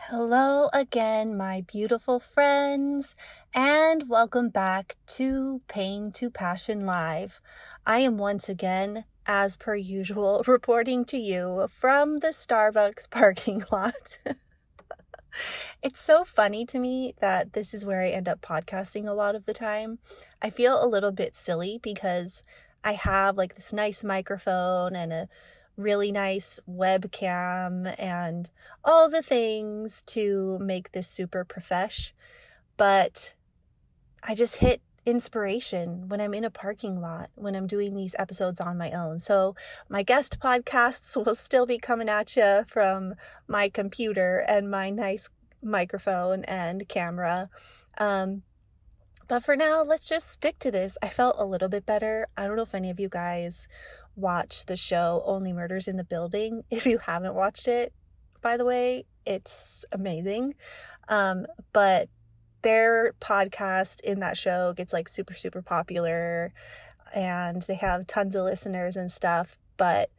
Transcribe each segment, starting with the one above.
Hello again, my beautiful friends, and welcome back to Pain to Passion Live. I am once again, as per usual, reporting to you from the Starbucks parking lot. It's so funny to me that this is where I end up podcasting a lot of the time. I feel a little bit silly because I have like this nice microphone and a really nice webcam and all the things to make this super profesh. But I just hit inspiration when I'm in a parking lot, when I'm doing these episodes on my own. So my guest podcasts will still be coming at you from my computer and my nice microphone and camera. But for now, let's just stick to this. I felt a little bit better. I don't know if any of you guys watch the show Only Murders in the Building. If you haven't watched it, by the way, it's amazing. But their podcast in that show gets like super, super popular and they have tons of listeners and stuff, but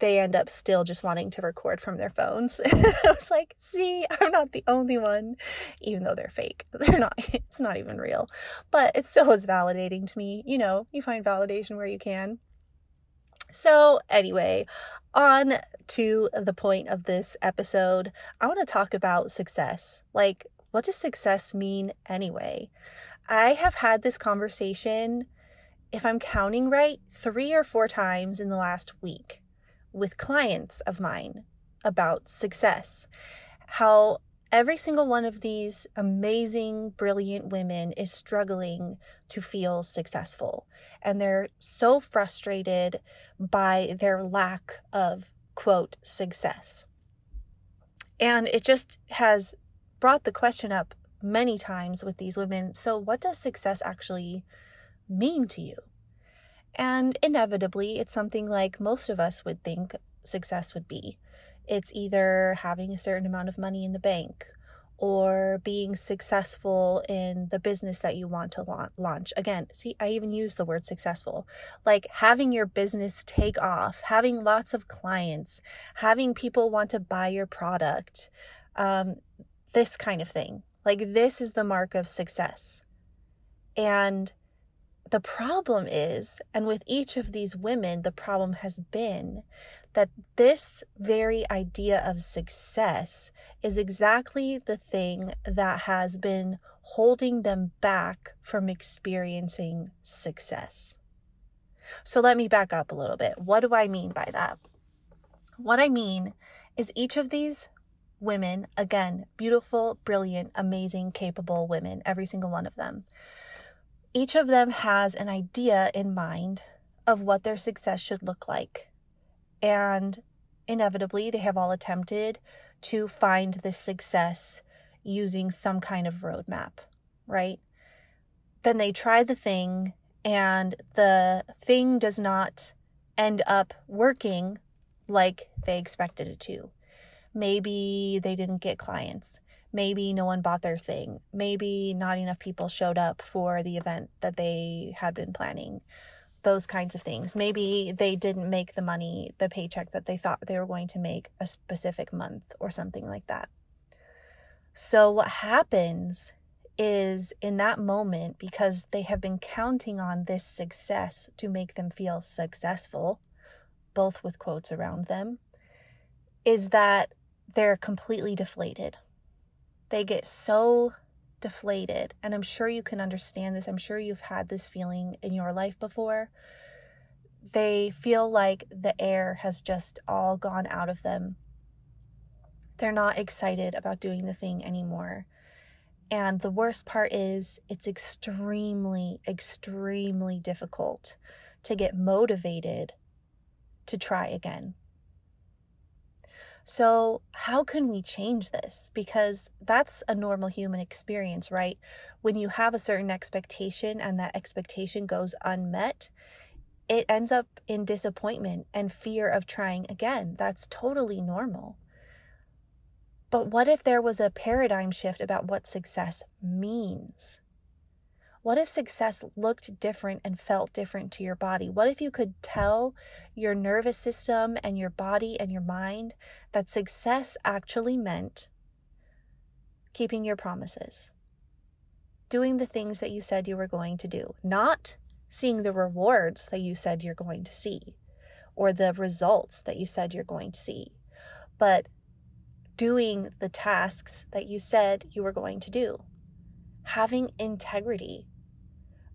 they end up still just wanting to record from their phones. I was like, see, I'm not the only one, even though they're fake. They're not, it's not even real, but it still is validating to me. You know, you find validation where you can. So anyway, on to the point of this episode, I want to talk about success. Like, what does success mean anyway? I have had this conversation, if I'm counting right, 3 or 4 times in the last week with clients of mine about success. How every single one of these amazing, brilliant women is struggling to feel successful. And they're so frustrated by their lack of, quote, success. And it just has brought the question up many times with these women. So what does success actually mean to you? And inevitably, it's something like most of us would think success would be. It's either having a certain amount of money in the bank or being successful in the business that you want to launch. Again, see, I even use the word successful. Like having your business take off, having lots of clients, having people want to buy your product, this kind of thing. Like this is the mark of success. And the problem is, and with each of these women, the problem has been that this very idea of success is exactly the thing that has been holding them back from experiencing success. So let me back up a little bit. What do I mean by that? What I mean is each of these women, again, beautiful, brilliant, amazing, capable women, every single one of them. Each of them has an idea in mind of what their success should look like. And inevitably, they have all attempted to find this success using some kind of roadmap, right? Then they try the thing, and the thing does not end up working like they expected it to. Maybe they didn't get clients. Maybe no one bought their thing. Maybe not enough people showed up for the event that they had been planning. Those kinds of things. Maybe they didn't make the money, the paycheck that they thought they were going to make a specific month or something like that. So what happens is in that moment, because they have been counting on this success to make them feel successful, both with quotes around them, is that they're completely deflated. They get so deflated, and I'm sure you can understand this. I'm sure you've had this feeling in your life before. They feel like the air has just all gone out of them. They're not excited about doing the thing anymore. And the worst part is it's extremely, extremely difficult to get motivated to try again. So how can we change this? Because that's a normal human experience, right? When you have a certain expectation and that expectation goes unmet, it ends up in disappointment and fear of trying again. That's totally normal. But what if there was a paradigm shift about what success means? What if success looked different and felt different to your body? What if you could tell your nervous system and your body and your mind that success actually meant keeping your promises, doing the things that you said you were going to do, not seeing the rewards that you said you're going to see or the results that you said you're going to see, but doing the tasks that you said you were going to do, having integrity.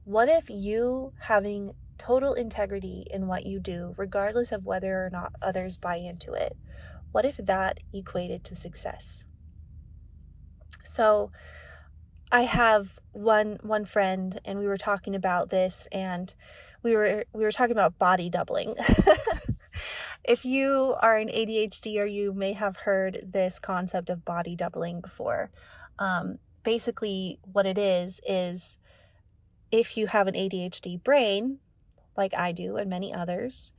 What if you having total integrity in what you do, regardless of whether or not others buy into it, what if that equated to success? So I have one friend, and we were talking about this, and we were talking about body doubling. If you are an ADHD, or you may have heard this concept of body doubling before, basically what it is if you have an ADHD brain, like I do and many others,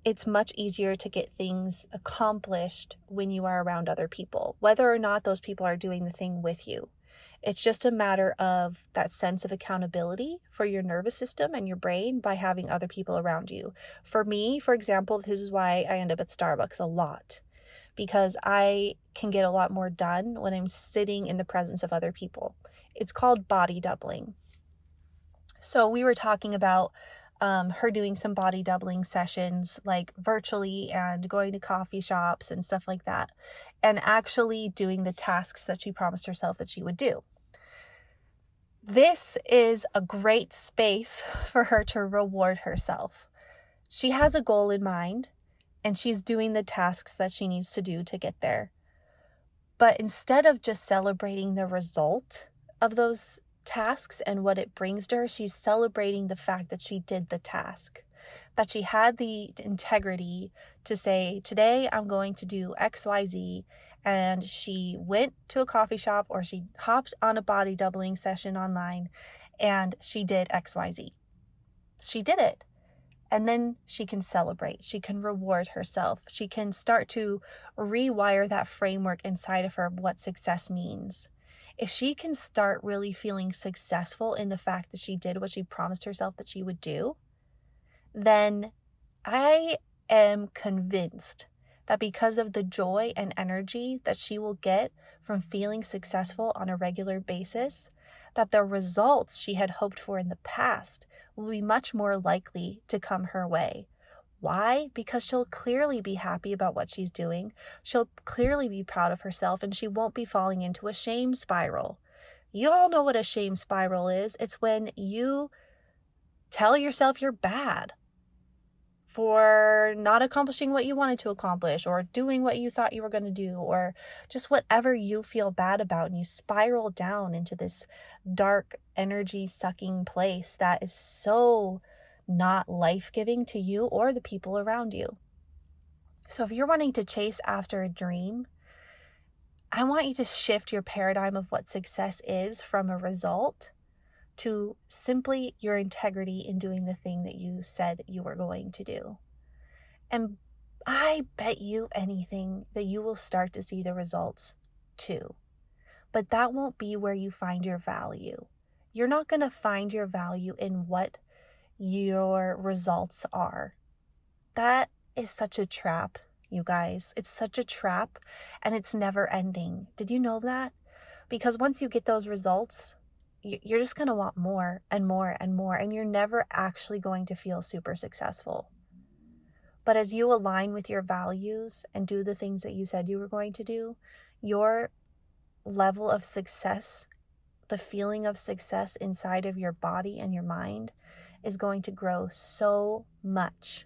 it's much easier to get things accomplished when you are around other people, whether or not those people are doing the thing with you. It's just a matter of that sense of accountability for your nervous system and your brain by having other people around you. For me, for example, this is why I end up at Starbucks a lot, because I can get a lot more done when I'm sitting in the presence of other people. It's called body doubling. So we were talking about her doing some body doubling sessions, like virtually, and going to coffee shops and stuff like that, and actually doing the tasks that she promised herself that she would do. This is a great space for her to reward herself. She has a goal in mind, and she's doing the tasks that she needs to do to get there. But instead of just celebrating the result of those tasks and what it brings to her, she's celebrating the fact that she did the task, that she had the integrity to say, today I'm going to do XYZ, and she went to a coffee shop, or she hopped on a body doubling session online, and she did XYZ. She did it. And then she can celebrate. She can reward herself. She can start to rewire that framework inside of her of what success means. If she can start really feeling successful in the fact that she did what she promised herself that she would do, then I am convinced that because of the joy and energy that she will get from feeling successful on a regular basis, that the results she had hoped for in the past will be much more likely to come her way. Why? Because she'll clearly be happy about what she's doing. She'll clearly be proud of herself, and she won't be falling into a shame spiral. You all know what a shame spiral is. It's when you tell yourself you're bad for not accomplishing what you wanted to accomplish, or doing what you thought you were going to do, or just whatever you feel bad about, and you spiral down into this dark energy sucking place that is so not life-giving to you or the people around you. So if you're wanting to chase after a dream, I want you to shift your paradigm of what success is from a result to simply your integrity in doing the thing that you said you were going to do. And I bet you anything that you will start to see the results too. But that won't be where you find your value. You're not going to find your value in what your results are. That is such a trap, you guys. It's such a trap, and it's never ending. Did you know that? Because once you get those results, you're just going to want more and more and more, and you're never actually going to feel super successful. But as you align with your values and do the things that you said you were going to do, your level of success, the feeling of success inside of your body and your mind, is going to grow so much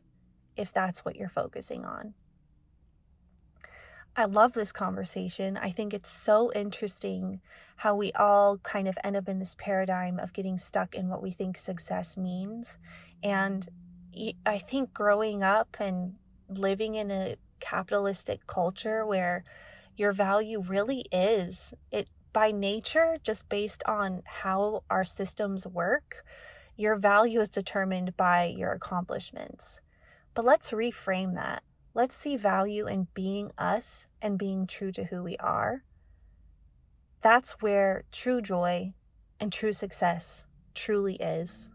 if that's what you're focusing on. I love this conversation. I think it's so interesting how we all kind of end up in this paradigm of getting stuck in what we think success means. And I think growing up and living in a capitalistic culture where your value really is, it by nature, just based on how our systems work, your value is determined by your accomplishments. But let's reframe that. Let's see value in being us and being true to who we are. That's where true joy and true success truly is.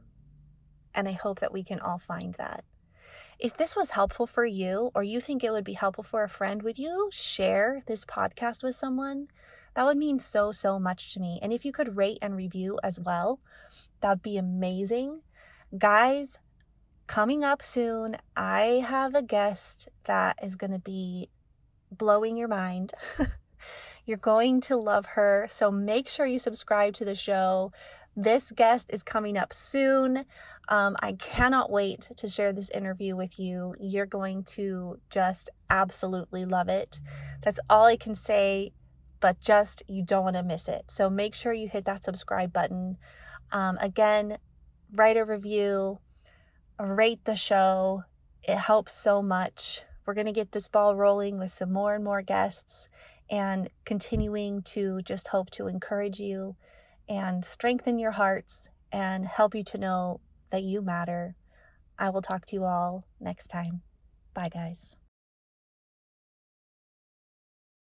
And I hope that we can all find that. If this was helpful for you, or you think it would be helpful for a friend, would you share this podcast with someone? That would mean so, so much to me. And if you could rate and review as well, that'd be amazing. Guys, coming up soon, I have a guest that is going to be blowing your mind. You're going to love her. So make sure you subscribe to the show. This guest is coming up soon. I cannot wait to share this interview with you. You're going to just absolutely love it. That's all I can say, but just you don't want to miss it. So make sure you hit that subscribe button. Again, write a review, rate the show. It helps so much. We're going to get this ball rolling with some more and more guests and continuing to just hope to encourage you and strengthen your hearts and help you to know that you matter. I will talk to you all next time. Bye, guys.